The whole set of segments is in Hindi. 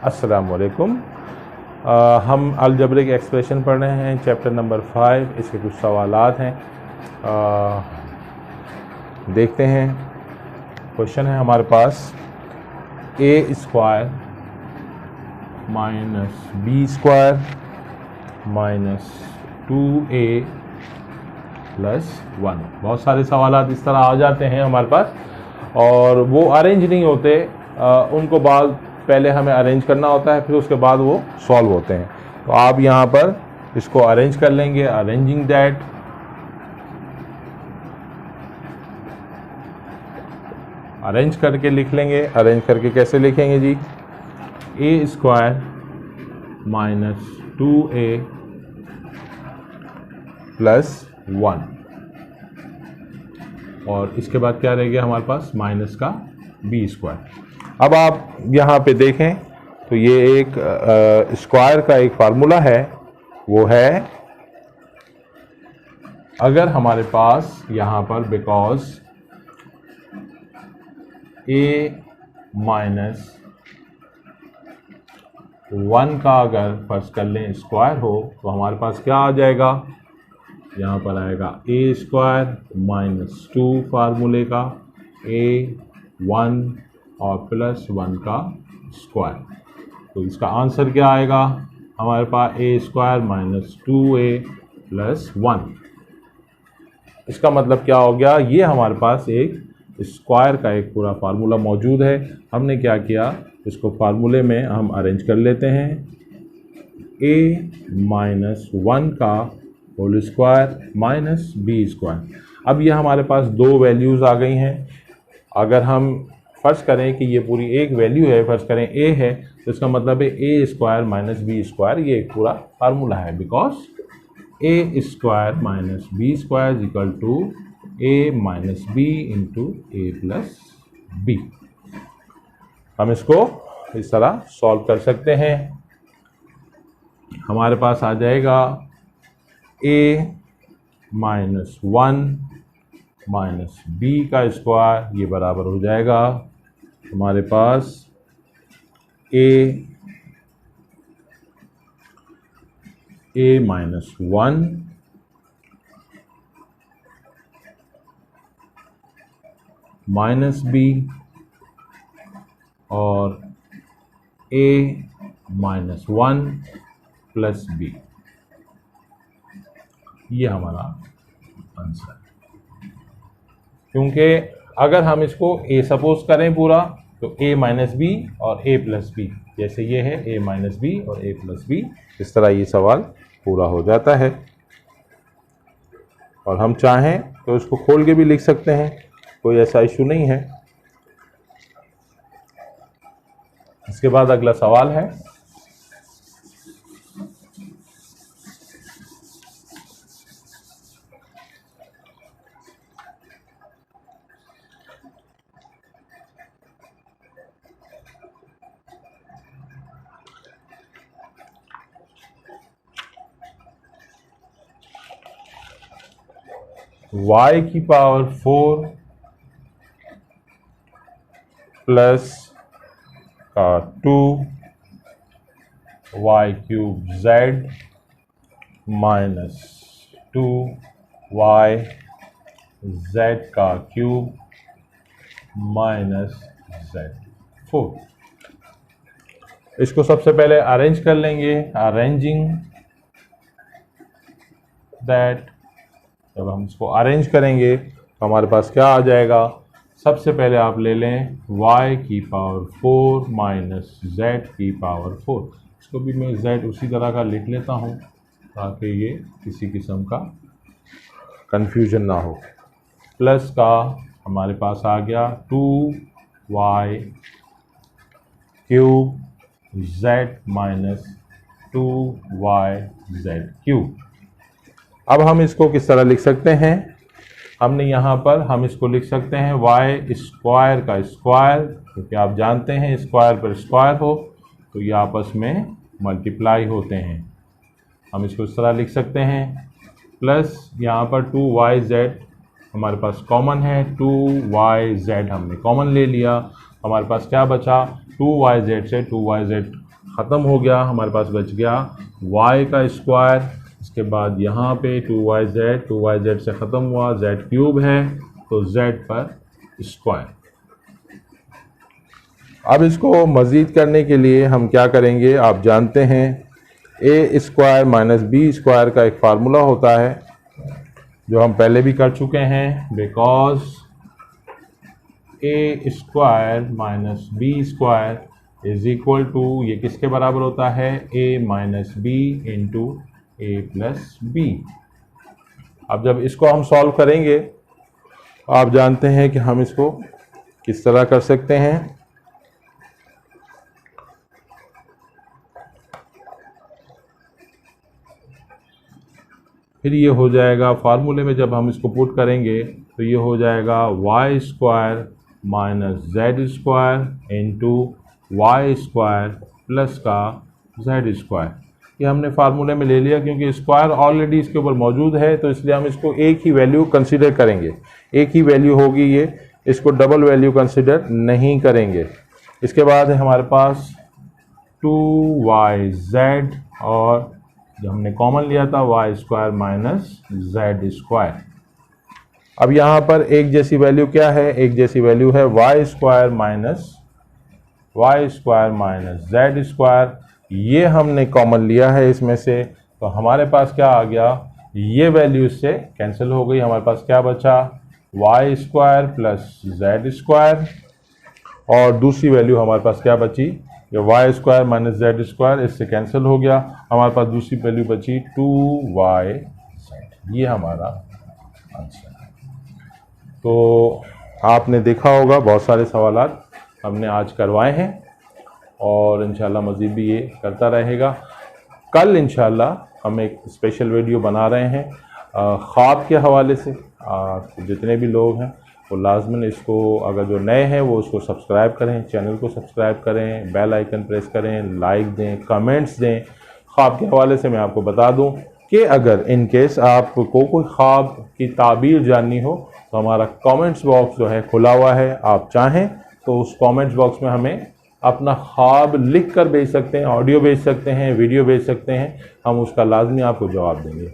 अस्सलाम वालेकुम। हम अलजेब्रिक एक्सप्रेशन पढ़ रहे हैं, चैप्टर नंबर 5। इसके कुछ सवालात हैं, देखते हैं। क्वेश्चन है हमारे पास a square minus B square minus 2a plus 1। बहुत सारे सवालात इस तरह आ जाते हैं हमारे पास और वो अरेंज नहीं होते, उनको पहले हमें अरेंज करना होता है, फिर उसके बाद वो सॉल्व होते हैं। तो आप यहाँ पर इसको अरेंज कर लेंगे। अरेंजिंग दैट, अरेंज करके लिख लेंगे। अरेंज करके कैसे लिखेंगे जी? a square minus 2a plus 1, और इसके बाद क्या रह गया हमारे पास? माइनस का b स्क्वायर। अब आप यहाँ पे देखें तो ये एक स्क्वायर का एक फार्मूला है, वो है अगर हमारे पास यहाँ पर बिकॉज a माइनस 1 का अगर फर्ज कर लें स्क्वायर हो तो हमारे पास क्या आ जाएगा? यहाँ पर आएगा a स्क्वायर माइनस 2 फार्मूले का a 1 और प्लस 1 का स्क्वायर। तो इसका आंसर क्या आएगा? हमारे पास a square minus 2a plus 1। इसका मतलब क्या हो गया? ये हमारे पास एक स्क्वायर का एक पूरा फार्मूला मौजूद है। हमने क्या किया, इसको फार्मूले में हम अरेंज कर लेते हैं। a माइनस 1 का whole square minus b square. अब ये हमारे पास दो वैल्यूज़ आ गई हैं। अगर हम फर्ज करें कि ये पूरी एक वैल्यू है, फर्ज करें a है, तो इसका मतलब है a square minus b square, ये एक पूरा फार्मूला है। Because a square minus b square is equal to a minus b into a plus b। हम इसको इस तरह सॉल्व कर सकते हैं। हमारे पास आ जाएगा a माइनस 1 माइनस b का स्क्वायर, ये बराबर हो जाएगा हमारे पास a माइनस 1 माइनस b और a माइनस 1 प्लस b। ये हमारा आंसर है। क्योंकि अगर हम इसको a सपोज करें पूरा, तो a माइनस बी और a प्लस बी, जैसे ये है a माइनस बी और a प्लस बी, इस तरह ये सवाल पूरा हो जाता है। और हम चाहें तो इसको खोल के भी लिख सकते हैं, कोई ऐसा इशू नहीं है। इसके बाद अगला सवाल है y की पावर 4 प्लस का 2 y cube z minus 2 y z का क्यूब माइनस z4। इसको सबसे पहले अरेंज कर लेंगे। अरेंजिंग दैट, जब हम इसको अरेंज करेंगे तो हमारे पास क्या आ जाएगा? सबसे पहले आप ले लें y की पावर 4 माइनस z की पावर 4। इसको भी मैं z उसी तरह का लिख लेता हूँ ताकि ये किसी किस्म का कंफ्यूजन ना हो। प्लस का हमारे पास आ गया 2y cube z minus 2yz cube. अब हम इसको किस तरह लिख सकते हैं? हमने यहाँ पर हम इसको लिख सकते हैं y स्क्वायर का स्क्वायर, क्योंकि आप जानते हैं स्क्वायर पर स्क्वायर हो तो ये आपस में मल्टीप्लाई होते हैं। हम इसको इस तरह लिख सकते हैं। प्लस यहाँ पर 2yz हमारे पास कॉमन है, 2yz हमने कॉमन ले लिया। हमारे पास क्या बचा? 2yz से 2yz ख़त्म हो गया, हमारे पास बच गया y का स्क्वायर। इसके बाद यहाँ पे 2yz से ख़त्म हुआ, z क्यूब है तो z पर स्क्वायर। अब इसको मज़ीद करने के लिए हम क्या करेंगे, आप जानते हैं a square minus B square का एक फार्मूला होता है जो हम पहले भी कर चुके हैं। Because a square minus B square is equal to, ये किसके बराबर होता है, a minus B into A plus B. अब जब इसको हम सॉल्व करेंगे, आप जानते हैं कि हम इसको किस तरह कर सकते हैं। फिर ये हो जाएगा फार्मूले में, जब हम इसको पुट करेंगे तो ये हो जाएगा y square minus z square into y square plus का जेड स्क्वायर। ये हमने फार्मूले में ले लिया क्योंकि स्क्वायर ऑलरेडी इसके ऊपर मौजूद है, तो इसलिए हम इसको एक ही वैल्यू कंसीडर करेंगे, एक ही वैल्यू होगी ये, इसको डबल वैल्यू कंसीडर नहीं करेंगे। इसके बाद है हमारे पास 2yz और जो हमने कॉमन लिया था y square minus z square. अब यहाँ पर एक जैसी वैल्यू क्या है, एक जैसी वैल्यू है y square minus z square. ये हमने कॉमन लिया है इसमें से, तो हमारे पास क्या आ गया, ये वैल्यू इससे कैंसिल हो गई। हमारे पास क्या बचा, y square plus z square, और दूसरी वैल्यू हमारे पास क्या बची, ये y square minus z square, इससे कैंसिल हो गया। हमारे पास दूसरी वैल्यू बची 2yz। ये हमारा आंसर है। तो आपने देखा होगा बहुत सारे सवालात हमने आज करवाए हैं और इंशाल्लाह मज़ीद भी ये करता रहेगा। कल इंशाल्लाह हम एक स्पेशल वीडियो बना रहे हैं ख्वाब के हवाले से। जितने भी लोग हैं वो लाजमन इसको, अगर जो नए हैं वो उसको सब्सक्राइब करें, चैनल को सब्सक्राइब करें, बेल आइकन प्रेस करें, लाइक दें, कमेंट्स दें। ख्वाब के हवाले से मैं आपको बता दूं कि अगर इन केस आपको कोई ख्वाब की ताबीर जाननी हो तो हमारा कमेंट्स बॉक्स जो है खुला हुआ है। आप चाहें तो उस कमेंट्स बॉक्स में हमें अपना ख्वाब लिख कर भेज सकते हैं, ऑडियो भेज सकते हैं, वीडियो भेज सकते हैं, हम उसका लाजमी आपको जवाब देंगे।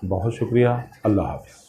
बहुत शुक्रिया। अल्लाह हाफ़िज़।